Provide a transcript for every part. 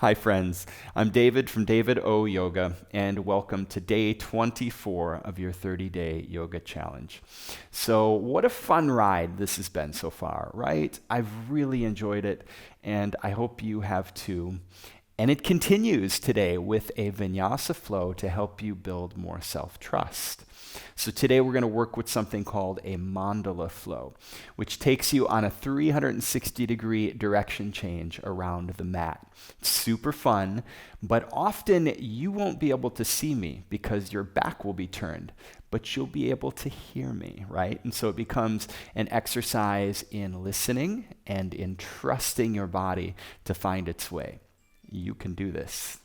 Hi friends, I'm David from David O Yoga, and welcome to day 24 of your 30-day yoga challenge. So what a fun ride this has been so far, right? I've really enjoyed it, and I hope you have too. And it continues today with a Vinyasa flow to help you build more self-trust. So today we're going to work with something called a Mandala flow, which takes you on a 360-degree direction change around the mat. It's super fun, but often you won't be able to see me because your back will be turned, but you'll be able to hear me, right? And so it becomes an exercise in listening and in trusting your body to find its way. You can do this.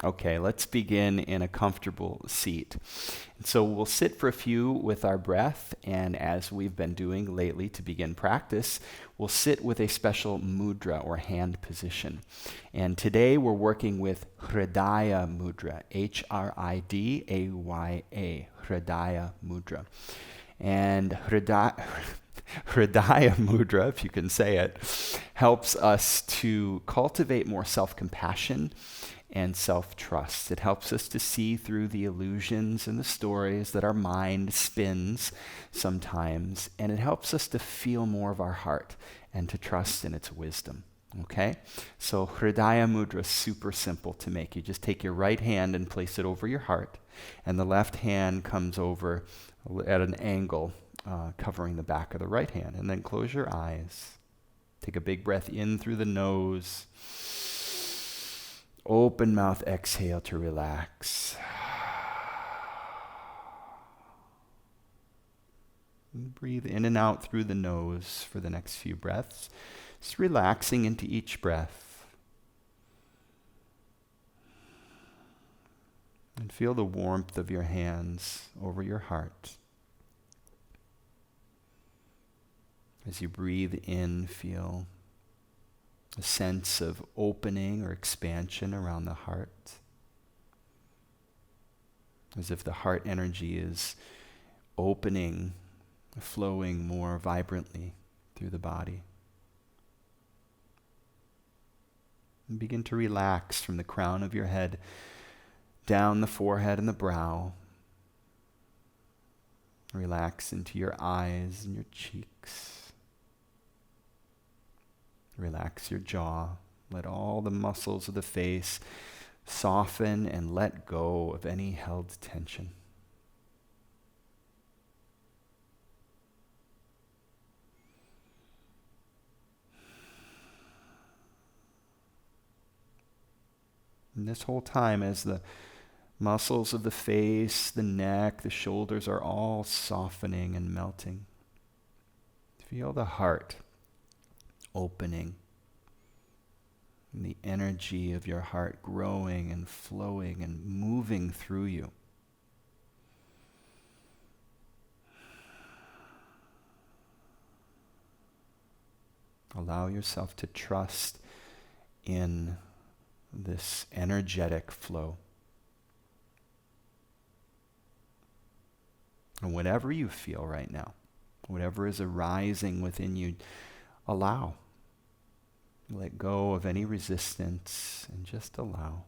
Okay, let's begin in a comfortable seat. And so we'll sit for a few with our breath, and as we've been doing lately to begin practice, we'll sit with a special mudra or hand position. And today we're working with Hridaya mudra, Hridaya, Hridaya mudra. And Hridaya mudra, if you can say it, helps us to cultivate more self-compassion and self-trust. It helps us to see through the illusions and the stories that our mind spins sometimes, and it helps us to feel more of our heart and to trust in its wisdom. Okay? So Hridaya mudra is super simple to make. You just take your right hand and place it over your heart, and the left hand comes over at an angle, covering the back of the right hand. And then close your eyes. Take a big breath in through the nose. Open mouth, exhale to relax. Breathe in and out through the nose for the next few breaths. Just relaxing into each breath. And feel the warmth of your hands over your heart. As you breathe in, feel a sense of opening or expansion around the heart, as if the heart energy is opening, flowing more vibrantly through the body. And begin to relax from the crown of your head down the forehead and the brow. Relax into your eyes and your cheeks. Relax your jaw. Let all the muscles of the face soften and let go of any held tension. And this whole time, as the muscles of the face, the neck, the shoulders are all softening and melting, feel the heart opening, and the energy of your heart growing and flowing and moving through you. Allow yourself to trust in this energetic flow. And whatever you feel right now, whatever is arising within you, allow. Let go of any resistance and just allow.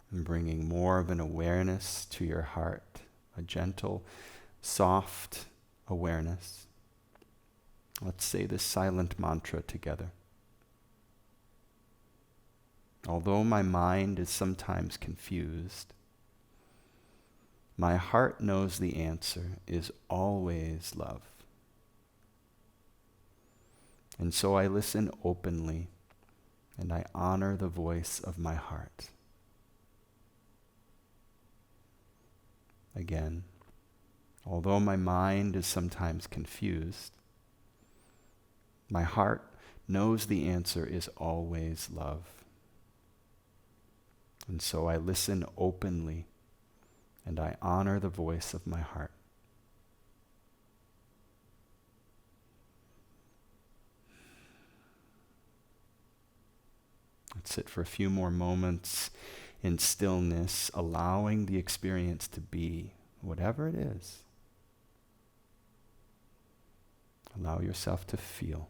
And bringing more of an awareness to your heart, a gentle, soft awareness. Let's say this silent mantra together. Although my mind is sometimes confused, my heart knows the answer is always love. And so I listen openly, and I honor the voice of my heart. Again, although my mind is sometimes confused, my heart knows the answer is always love. And so I listen openly, and I honor the voice of my heart. Let's sit for a few more moments in stillness, allowing the experience to be whatever it is. Allow yourself to feel.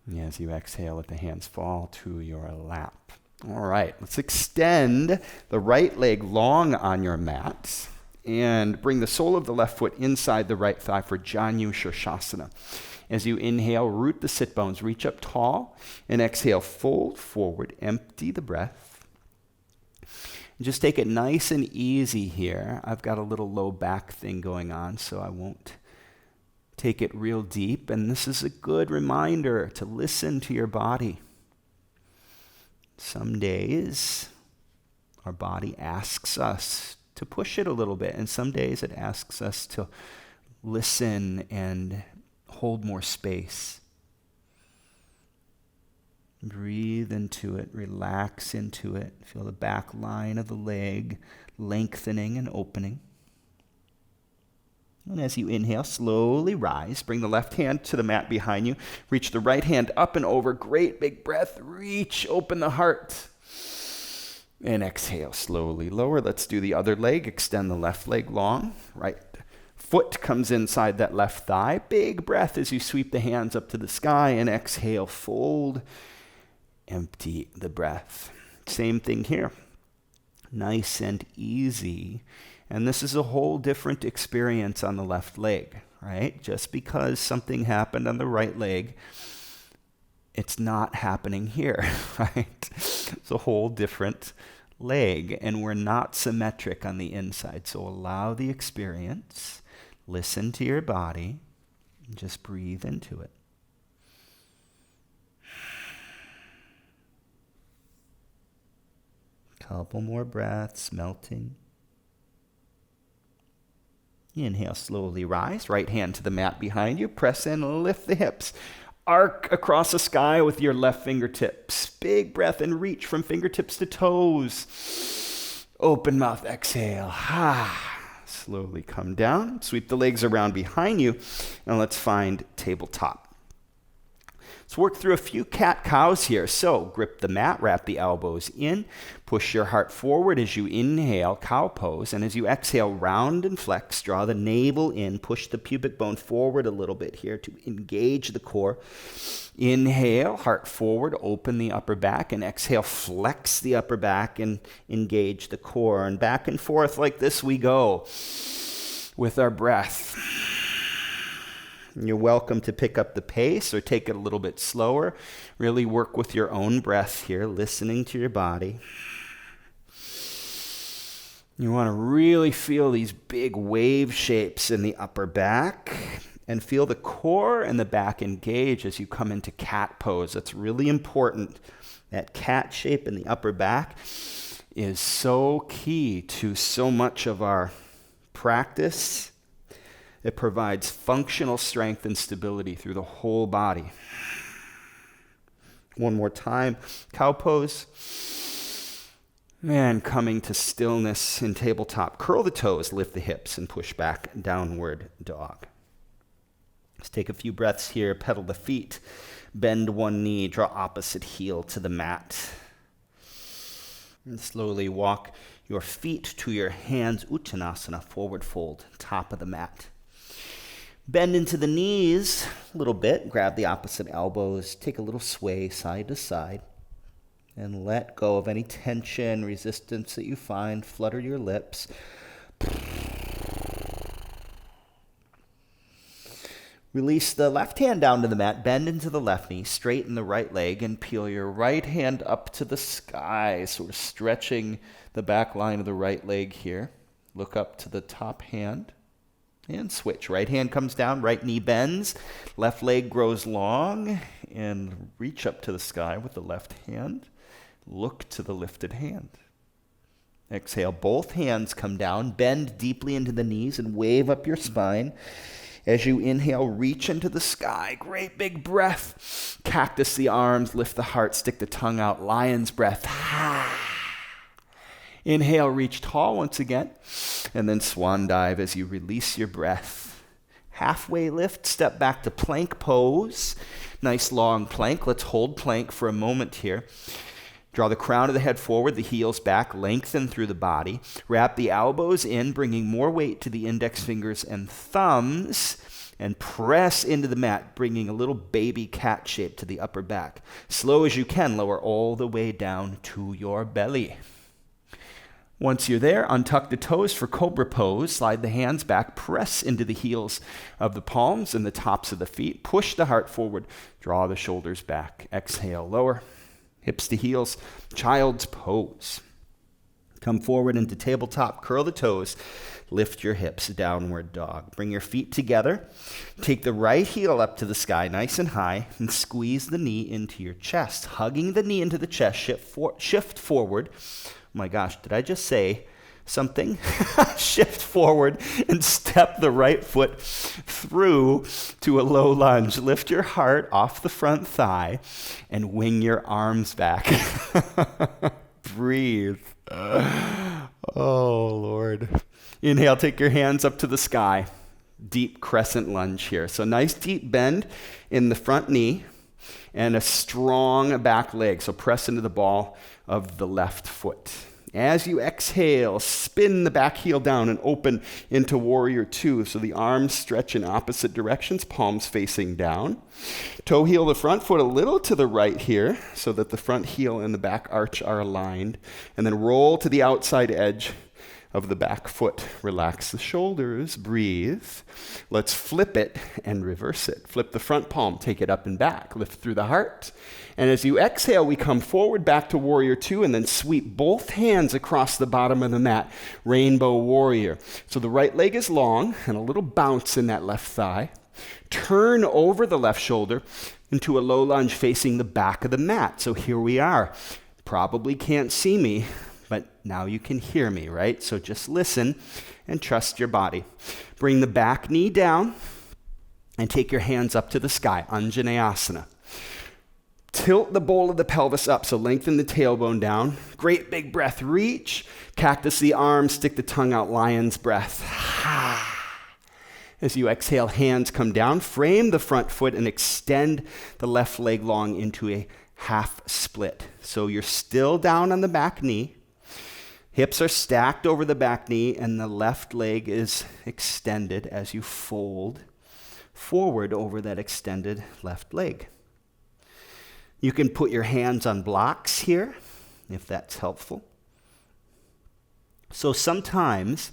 And as you exhale, let the hands fall to your lap. All right, let's extend the right leg long on your mat and bring the sole of the left foot inside the right thigh for Janu Shirshasana. As you inhale, root the sit bones, reach up tall, and exhale, fold forward, empty the breath. And just take it nice and easy here. I've got a little low back thing going on, so I won't take it real deep. And this is a good reminder to listen to your body. Some days, our body asks us to push it a little bit, and some days it asks us to listen and hold more space. Breathe into it, relax into it. Feel the back line of the leg lengthening and opening. And as you inhale, slowly rise. Bring the left hand to the mat behind you. Reach the right hand up and over. Great big breath. Reach, open the heart. And exhale, slowly lower. Let's do the other leg. Extend the left leg long. Right foot comes inside that left thigh. Big breath as you sweep the hands up to the sky and exhale, fold, empty the breath. Same thing here. Nice and easy. And this is a whole different experience on the left leg, right? Just because something happened on the right leg, it's not happening here, right? It's a whole different leg, and we're not symmetric on the inside. So allow the experience. Listen to your body, and just breathe into it. Couple more breaths, melting. Inhale, slowly rise. Right hand to the mat behind you. Press in, lift the hips. Arc across the sky with your left fingertips. Big breath and reach from fingertips to toes. Open mouth, exhale. Slowly come down. Sweep the legs around behind you. Now let's find tabletop. Let's work through a few cat-cows here. So grip the mat, wrap the elbows in, push your heart forward as you inhale, cow pose, and as you exhale, round and flex, draw the navel in, push the pubic bone forward a little bit here to engage the core. Inhale, heart forward, open the upper back, and exhale, flex the upper back and engage the core. And back and forth like this we go with our breath. You're welcome to pick up the pace or take it a little bit slower. Really work with your own breath here, listening to your body. You want to really feel these big wave shapes in the upper back and feel the core and the back engage as you come into cat pose. That's really important. That cat shape in the upper back is so key to so much of our practice. It provides functional strength and stability through the whole body. One more time, cow pose. And coming to stillness in tabletop. Curl the toes, lift the hips, and push back, downward dog. Let's take a few breaths here. Pedal the feet. Bend one knee, draw opposite heel to the mat. And slowly walk your feet to your hands, Uttanasana, forward fold, top of the mat. Bend into the knees a little bit, grab the opposite elbows, take a little sway side to side, and let go of any tension, resistance that you find. Flutter your lips. Release the left hand down to the mat, bend into the left knee, straighten the right leg, and peel your right hand up to the sky. So we're stretching the back line of the right leg here. Look up to the top hand. And switch. Right hand comes down, right knee bends, left leg grows long, and reach up to the sky with the left hand. Look to the lifted hand. Exhale, both hands come down, bend deeply into the knees and wave up your spine. As you inhale, reach into the sky. Great big breath. Cactus the arms, lift the heart, stick the tongue out. Lion's breath. Inhale, reach tall once again, and then swan dive as you release your breath. Halfway lift, step back to plank pose. Nice long plank. Let's hold plank for a moment here. Draw the crown of the head forward, the heels back, lengthen through the body. Wrap the elbows in, bringing more weight to the index fingers and thumbs, and press into the mat, bringing a little baby cat shape to the upper back. Slow as you can, lower all the way down to your belly. Once you're there, untuck the toes for cobra pose. Slide the hands back, press into the heels of the palms and the tops of the feet. Push the heart forward, draw the shoulders back. Exhale, lower. Hips to heels, child's pose. Come forward into tabletop, curl the toes, lift your hips, downward dog. Bring your feet together. Take the right heel up to the sky, nice and high, and squeeze the knee into your chest. Hugging the knee into the chest, shift forward. Oh my gosh, did I just say something? Shift forward and step the right foot through to a low lunge. Lift your heart off the front thigh and wing your arms back. Breathe. Oh, Lord. Inhale, take your hands up to the sky. Deep crescent lunge here. So nice deep bend in the front knee and a strong back leg. So press into the ball of the left foot. As you exhale, spin the back heel down and open into warrior two. So the arms stretch in opposite directions, palms facing down. Toe heel the front foot a little to the right here so that the front heel and the back arch are aligned. And then roll to the outside edge of the back foot. Relax the shoulders, breathe. Let's flip it and reverse it. Flip the front palm, take it up and back. Lift through the heart. And as you exhale, we come forward back to warrior two and then sweep both hands across the bottom of the mat. Rainbow warrior. So the right leg is long and a little bounce in that left thigh. Turn over the left shoulder into a low lunge facing the back of the mat. So here we are. Probably can't see me, but now you can hear me, right? So just listen and trust your body. Bring the back knee down and take your hands up to the sky, Anjaneyasana. Tilt the bowl of the pelvis up, so lengthen the tailbone down. Great big breath, reach. Cactus the arms, stick the tongue out, lion's breath. As you exhale, hands come down, frame the front foot and extend the left leg long into a half split. So you're still down on the back knee. Hips are stacked over the back knee and the left leg is extended as you fold forward over that extended left leg. You can put your hands on blocks here, if that's helpful. So sometimes,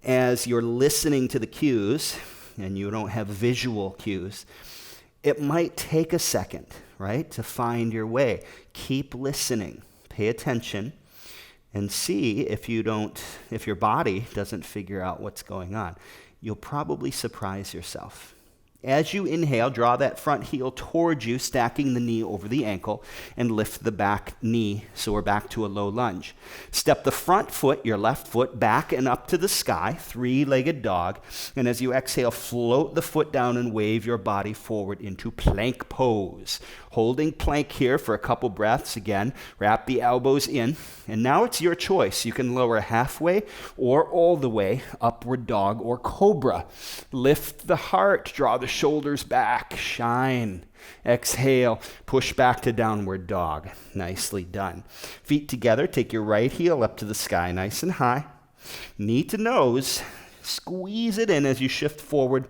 as you're listening to the cues, and you don't have visual cues, it might take a second, right, to find your way. Keep listening, pay attention, and see if your body doesn't figure out what's going on. You'll probably surprise yourself. As you inhale, draw that front heel towards you, stacking the knee over the ankle, and lift the back knee, so we're back to a low lunge. Step the front foot, your left foot, back and up to the sky, three-legged dog, and as you exhale, float the foot down and wave your body forward into plank pose. Holding plank here for a couple breaths again. Wrap the elbows in, and now it's your choice. You can lower halfway or all the way, upward dog or cobra. Lift the heart, draw the shoulders back, shine. Exhale, push back to downward dog. Nicely done. Feet together, take your right heel up to the sky, nice and high. Knee to nose, squeeze it in as you shift forward.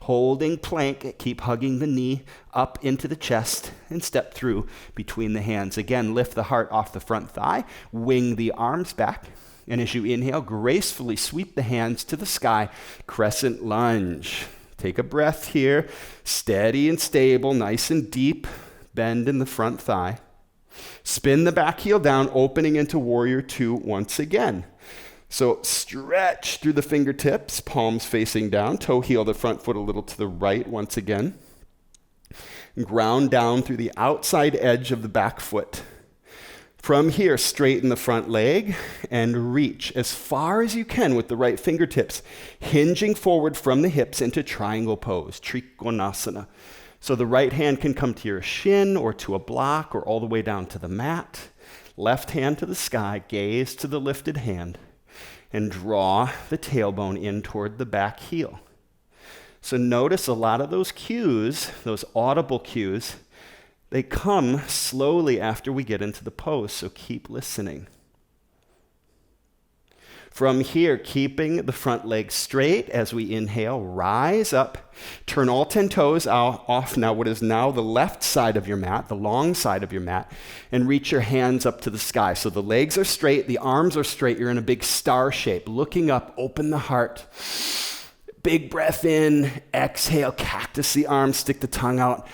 Holding plank, keep hugging the knee up into the chest and step through between the hands. Again, lift the heart off the front thigh, wing the arms back. And as you inhale, gracefully sweep the hands to the sky, crescent lunge. Take a breath here, steady and stable, nice and deep, bend in the front thigh. Spin the back heel down, opening into warrior two once again. So stretch through the fingertips, palms facing down, toe heel the front foot a little to the right once again. Ground down through the outside edge of the back foot. From here, straighten the front leg and reach as far as you can with the right fingertips, hinging forward from the hips into triangle pose, Trikonasana. So the right hand can come to your shin or to a block or all the way down to the mat. Left hand to the sky, gaze to the lifted hand, and draw the tailbone in toward the back heel. So notice a lot of those cues, those audible cues, they come slowly after we get into the pose, so keep listening. From here, keeping the front leg straight as we inhale, rise up, turn all 10 toes off now what is now the left side of your mat, the long side of your mat, and reach your hands up to the sky. So the legs are straight, the arms are straight, you're in a big star shape. Looking up, open the heart. Big breath in, exhale, cactus the arms, stick the tongue out.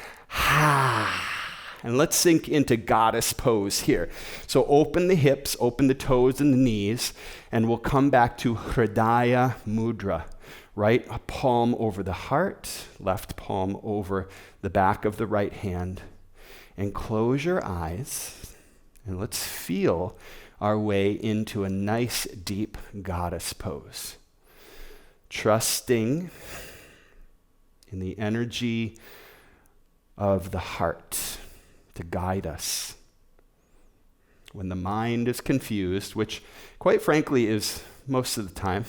And let's sink into goddess pose here. So open the hips, open the toes and the knees, and we'll come back to Hridaya mudra. Right palm over the heart, left palm over the back of the right hand. And close your eyes, and let's feel our way into a nice, deep goddess pose. Trusting in the energy of the heart to guide us. When the mind is confused, which quite frankly is most of the time,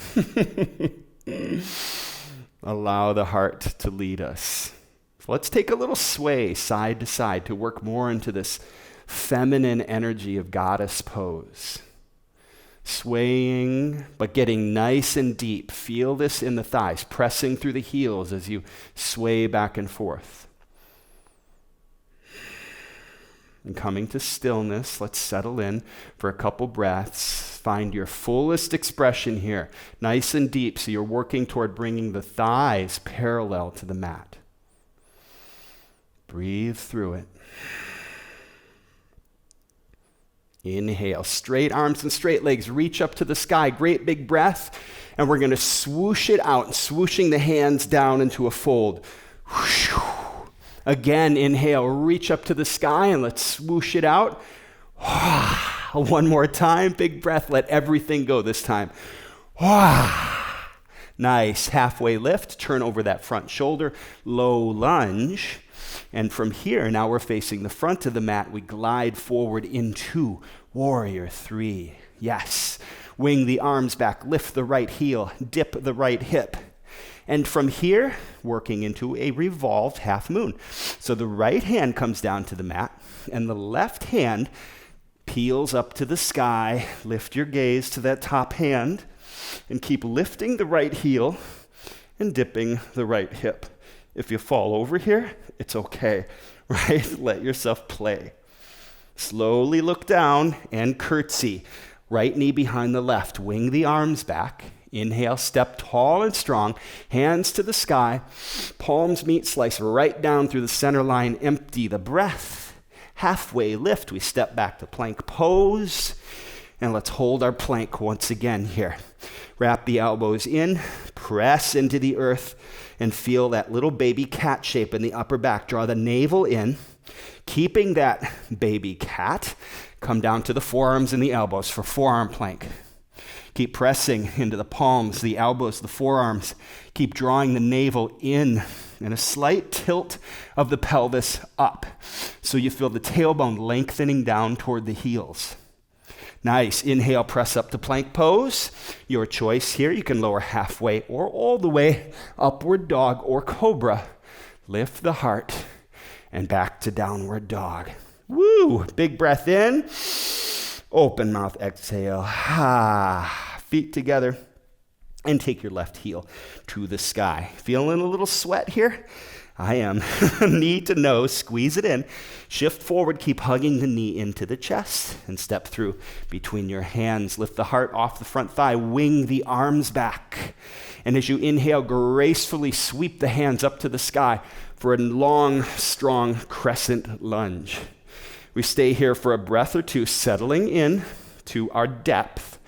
allow the heart to lead us. So let's take a little sway side to side to work more into this feminine energy of goddess pose. Swaying, but getting nice and deep. Feel this in the thighs, pressing through the heels as you sway back and forth. And coming to stillness, let's settle in for a couple breaths. Find your fullest expression here, nice and deep, so you're working toward bringing the thighs parallel to the mat. Breathe through it. Inhale, straight arms and straight legs, reach up to the sky, great big breath, and we're going to swoosh it out, swooshing the hands down into a fold. Again, inhale, reach up to the sky, and let's swoosh it out. One more time, big breath, let everything go this time. Nice, halfway lift, turn over that front shoulder, low lunge. And from here, now we're facing the front of the mat. We glide forward into warrior 3. Yes. Wing the arms back, lift the right heel, dip the right hip. And from here, working into a revolved half moon. So the right hand comes down to the mat, and the left hand peels up to the sky. Lift your gaze to that top hand, and keep lifting the right heel and dipping the right hip. If you fall over here, it's okay, right? Let yourself play. Slowly look down and curtsy. Right knee behind the left. Wing the arms back. Inhale, step tall and strong. Hands to the sky. Palms meet, slice right down through the center line. Empty the breath. Halfway lift. We step back to plank pose. And let's hold our plank once again here. Wrap the elbows in. Press into the earth. And feel that little baby cat shape in the upper back. Draw the navel in. Keeping that baby cat, come down to the forearms and the elbows for forearm plank. Keep pressing into the palms, the elbows, the forearms. Keep drawing the navel in and a slight tilt of the pelvis up. So you feel the tailbone lengthening down toward the heels. Nice. Inhale, press up to plank pose. Your choice here. You can lower halfway or all the way, upward dog or cobra. Lift the heart and back to downward dog. Woo! Big breath in. Open mouth, exhale. Feet together. And take your left heel to the sky. Feeling a little sweat here? I am. Knee to nose, squeeze it in. Shift forward, keep hugging the knee into the chest, and step through between your hands. Lift the heart off the front thigh, wing the arms back. And as you inhale, gracefully sweep the hands up to the sky for a long, strong crescent lunge. We stay here for a breath or two, settling in to our depth.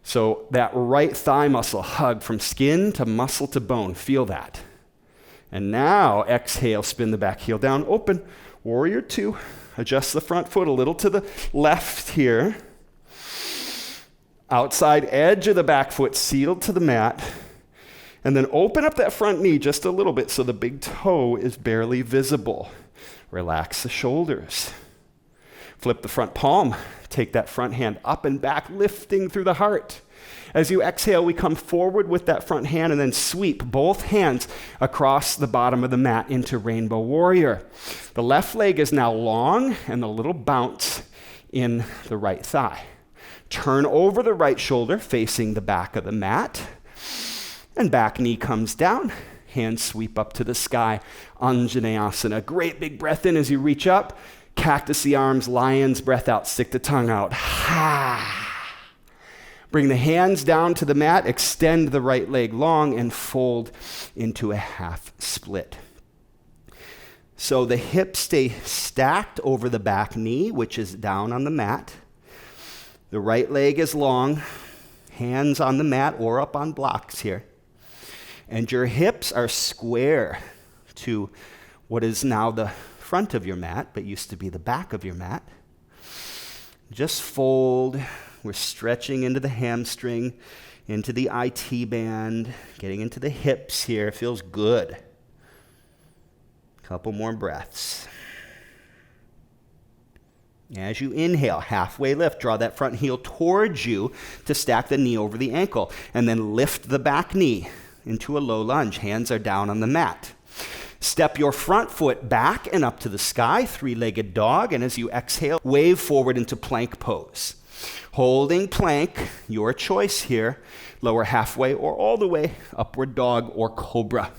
So that right thigh muscle hug from skin to muscle to bone. Feel that. And now, exhale, spin the back heel down, open, warrior 2. Adjust the front foot a little to the left here. Outside edge of the back foot sealed to the mat. And then open up that front knee just a little bit so the big toe is barely visible. Relax the shoulders. Flip the front palm. Take that front hand up and back, lifting through the heart. As you exhale, we come forward with that front hand and then sweep both hands across the bottom of the mat into Rainbow Warrior. The left leg is now long and a little bounce in the right thigh. Turn over the right shoulder, facing the back of the mat. And back knee comes down. Hands sweep up to the sky. Anjaneyasana. Great big breath in as you reach up. Cactusy arms, lion's breath out. Stick the tongue out. Ha! Bring the hands down to the mat, extend the right leg long, and fold into a half split. So the hips stay stacked over the back knee, which is down on the mat. The right leg is long, hands on the mat or up on blocks here. And your hips are square to what is now the front of your mat, but used to be the back of your mat. Just fold. We're stretching into the hamstring, into the IT band, getting into the hips here. Feels good. Couple more breaths. As you inhale, halfway lift, draw that front heel towards you to stack the knee over the ankle, and then lift the back knee into a low lunge. Hands are down on the mat. Step your front foot back and up to the sky, three-legged dog, and as you exhale, wave forward into plank pose. Holding plank, your choice here, lower halfway or all the way, upward dog or cobra.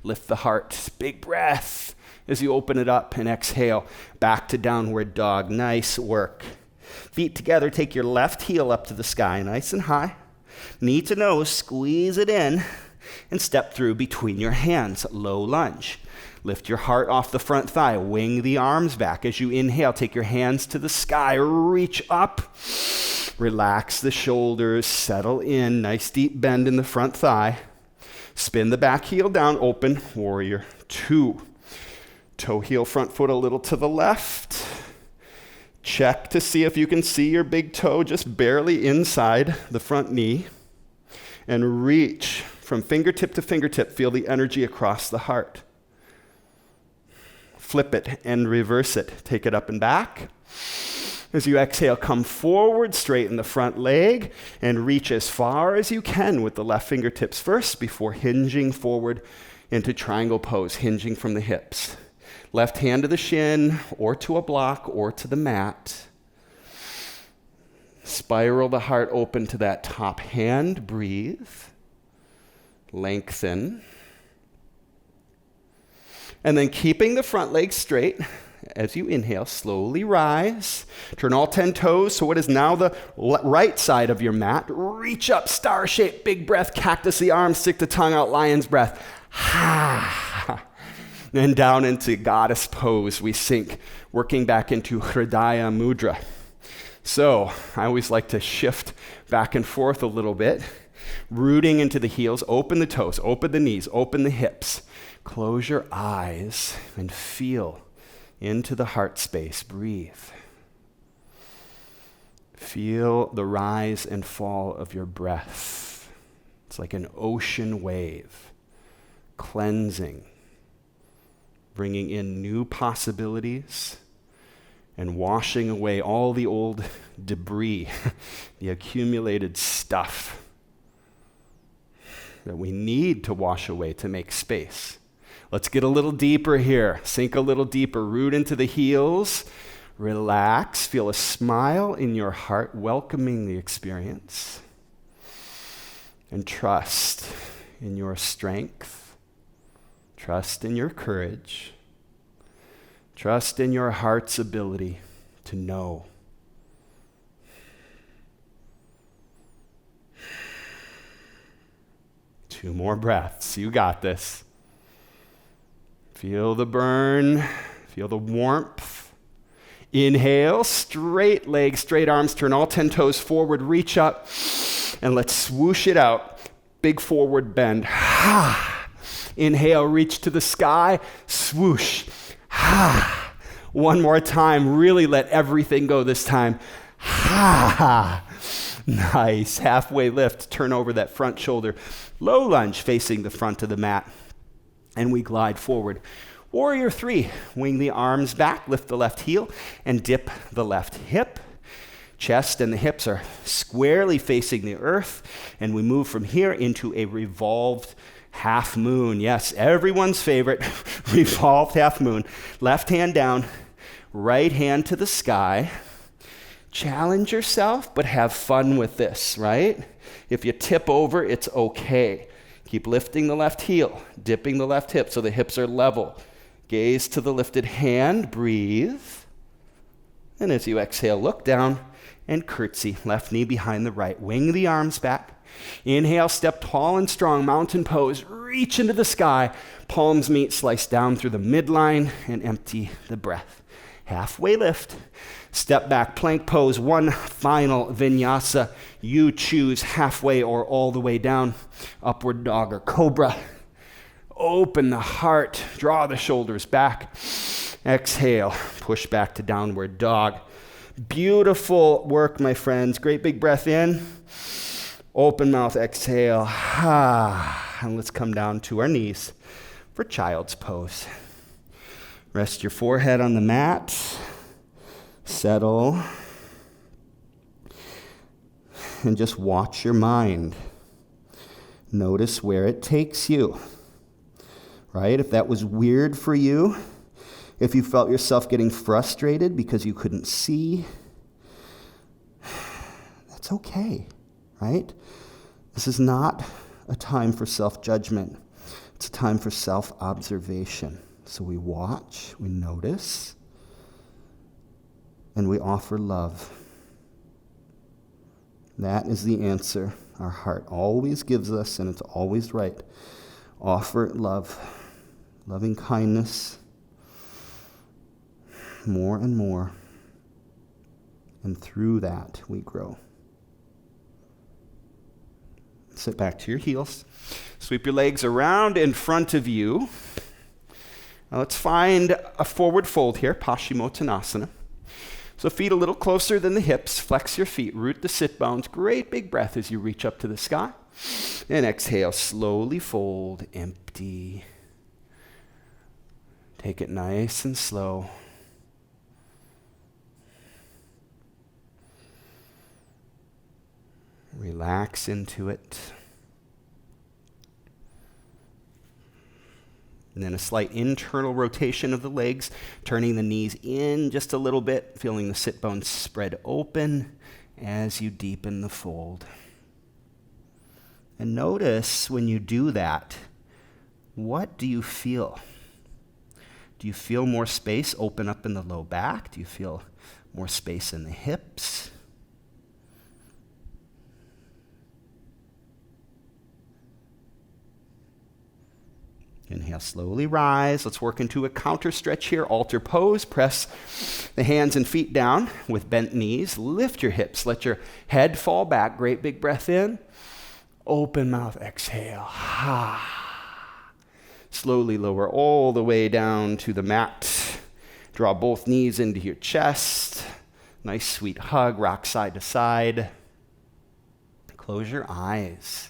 Lift the heart, big breath as you open it up and exhale, back to downward dog. Nice work. Feet together, take your left heel up to the sky, nice and high. Knee to nose, squeeze it in, and step through between your hands, low lunge. Lift your heart off the front thigh, wing the arms back. As you inhale, take your hands to the sky, reach up. Relax the shoulders, settle in, nice deep bend in the front thigh. Spin the back heel down, open, warrior two. Toe heel, front foot a little to the left. Check to see if you can see your big toe just barely inside the front knee. And reach from fingertip to fingertip, feel the energy across the heart. Flip it and reverse it. Take it up and back. As you exhale, come forward, straighten the front leg, and reach as far as you can with the left fingertips first before hinging forward into triangle pose, hinging from the hips. Left hand to the shin, or to a block, or to the mat. Spiral the heart open to that top hand. Breathe. Lengthen. And then keeping the front leg straight, as you inhale, slowly rise. Turn all 10 toes to what is now the right side of your mat. Reach up, star shape, big breath, cactus the arms, stick the tongue out, lion's breath. Ha! Then down into goddess pose, we sink, working back into Hridaya mudra. So I always like to shift back and forth a little bit, rooting into the heels, open the toes, open the knees, open the hips. Close your eyes and feel into the heart space. Breathe. Feel the rise and fall of your breath. It's like an ocean wave, cleansing, bringing in new possibilities and washing away all the old debris, the accumulated stuff that we need to wash away to make space. Let's get a little deeper here. Sink a little deeper. Root into the heels. Relax. Feel a smile in your heart, welcoming the experience. And trust in your strength. Trust in your courage. Trust in your heart's ability to know. Two more breaths. You got this. Feel the burn. Feel the warmth. Inhale, straight legs, straight arms. Turn all 10 toes forward. Reach up. And let's swoosh it out. Big forward bend. Inhale, reach to the sky. Swoosh. One more time. Really let everything go this time. Nice. Halfway lift. Turn over that front shoulder. Low lunge facing the front of the mat. And we glide forward. Warrior 3, wing the arms back, lift the left heel, and dip the left hip. Chest and the hips are squarely facing the earth, and we move from here into a revolved half moon. Yes, everyone's favorite, revolved half moon. Left hand down, right hand to the sky. Challenge yourself, but have fun with this, right? If you tip over, it's okay. Keep lifting the left heel, dipping the left hip so the hips are level. Gaze to the lifted hand, breathe. And as you exhale, look down and curtsy. Left knee behind the right. Wing the arms back. Inhale, step tall and strong, mountain pose. Reach into the sky. Palms meet, slice down through the midline and empty the breath. Halfway lift. Step back, plank pose, one final vinyasa. You choose halfway or all the way down. Upward dog or cobra. Open the heart, draw the shoulders back. Exhale, push back to downward dog. Beautiful work, my friends. Great big breath in. Open mouth, exhale. And let's come down to our knees for child's pose. Rest your forehead on the mat. Settle. And just watch your mind. Notice where it takes you. Right? If that was weird for you, if you felt yourself getting frustrated because you couldn't see, that's okay, right? This is not a time for self-judgment. It's a time for self-observation. So we watch, we notice, and we offer love. That is the answer our heart always gives us, and it's always right. Offer love, loving kindness, more and more. And through that, we grow. Sit back to your heels. Sweep your legs around in front of you. Now let's find a forward fold here, Paschimottanasana. So feet a little closer than the hips. Flex your feet, root the sit bones. Great big breath as you reach up to the sky. And exhale, slowly fold, empty. Take it nice and slow. Relax into it. And then a slight internal rotation of the legs, turning the knees in just a little bit, feeling the sit bones spread open as you deepen the fold. And notice when you do that, what do you feel? Do you feel more space open up in the low back? Do you feel more space in the hips? Inhale, slowly rise. Let's work into a counter stretch here. Altar pose. Press the hands and feet down with bent knees. Lift your hips. Let your head fall back. Great big breath in. Open mouth, exhale. Slowly lower all the way down to the mat. Draw both knees into your chest. Nice sweet hug. Rock side to side. Close your eyes.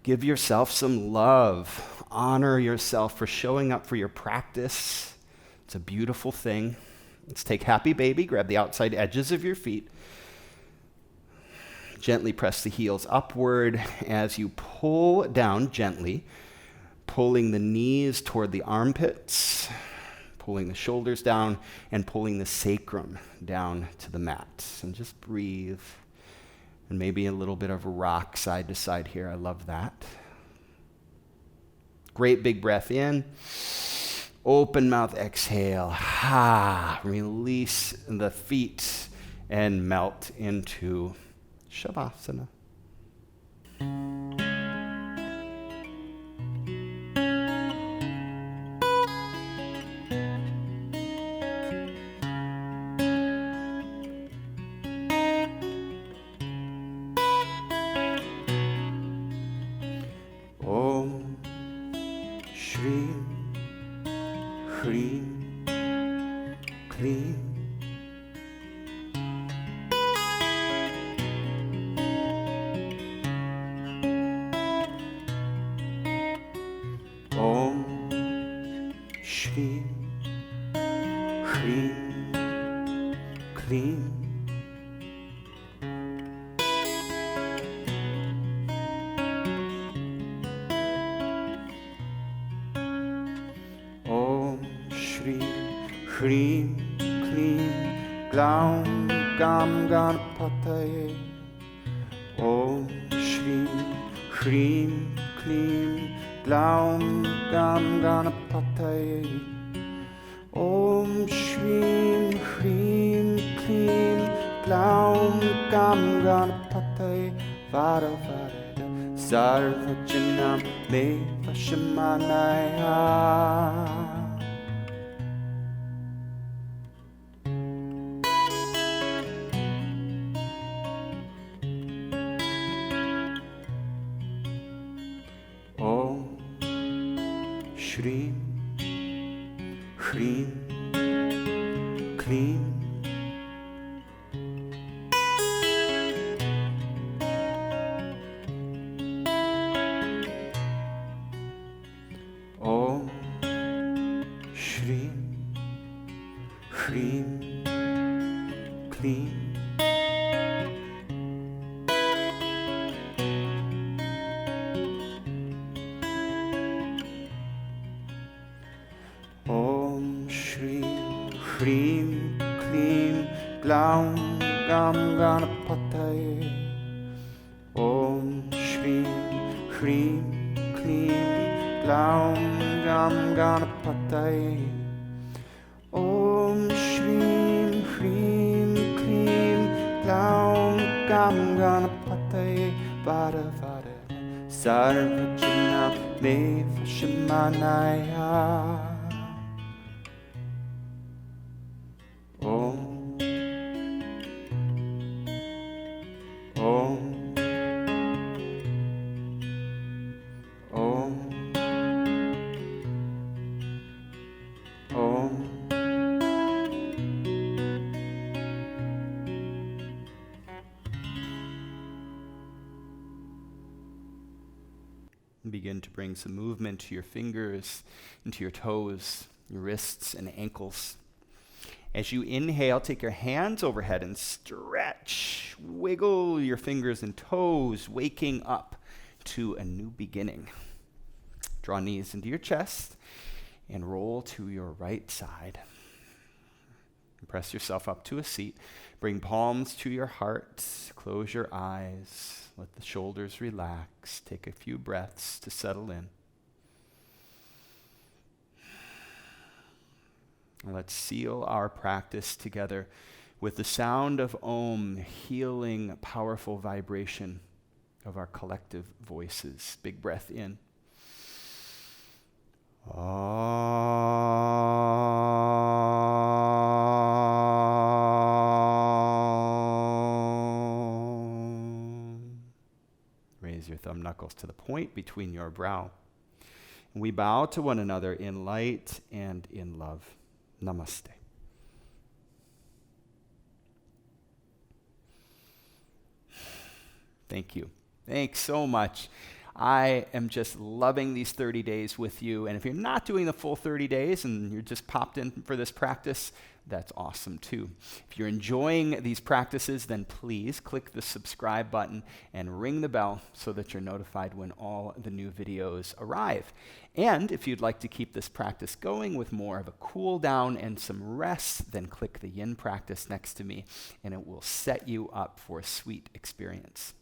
Give yourself some love. Honor yourself for showing up for your practice. It's a beautiful thing. Let's take happy baby. Grab the outside edges of your feet. Gently press the heels upward as you pull down gently, pulling the knees toward the armpits, pulling the shoulders down, and pulling the sacrum down to the mat. And just breathe. And maybe a little bit of a rock side to side here. I love that. Great big breath in. Open mouth, exhale. Release the feet and melt into Savasana. Om Shri Hri Kli Shrim, Hrim, Klim. Om Shrim, Hrim, Klim, Glaum, Gam, Ganapataye. Om Shrim, Hrim, Klim, Glaum, Gam, Ganapataye. Om Shrim, Hrim, Klim, Glaum, Gam, Ganapataye. Vada, Vada, Sarvajanam, Me Vashamanaya. Om Shrim, Hrim, Klim. Om Shrim, Hrim, Klim. Om Shrim, Hrim, Klim, Glaum, Gam, Ganapataye. Om Shrim, Hrim, Klim, Glaum, Gam, Ganapataye. Om Shrim, Hrim, Klim, Glaum, Gam, Ganapataye. Vada, Vada, Sarvajanam, Me Vashamanaya. Om, Om, Om, Om. Begin to bring some movement to your fingers, into your toes, your wrists and ankles. As you inhale, take your hands overhead and stretch. Wiggle your fingers and toes, waking up to a new beginning. Draw knees into your chest and roll to your right side. Press yourself up to a seat. Bring palms to your heart. Close your eyes. Let the shoulders relax. Take a few breaths to settle in. Let's seal our practice together with the sound of Om, healing, powerful vibration of our collective voices. Big breath in. Raise your thumb knuckles to the point between your brow. We bow to one another in light and in love. Namaste. Thank you. Thanks so much. I am just loving these 30 days with you. And if you're not doing the full 30 days and you're just popped in for this practice, that's awesome too. If you're enjoying these practices, then please click the subscribe button and ring the bell so that you're notified when all the new videos arrive. And if you'd like to keep this practice going with more of a cool down and some rest, then click the yin practice next to me and it will set you up for a sweet experience.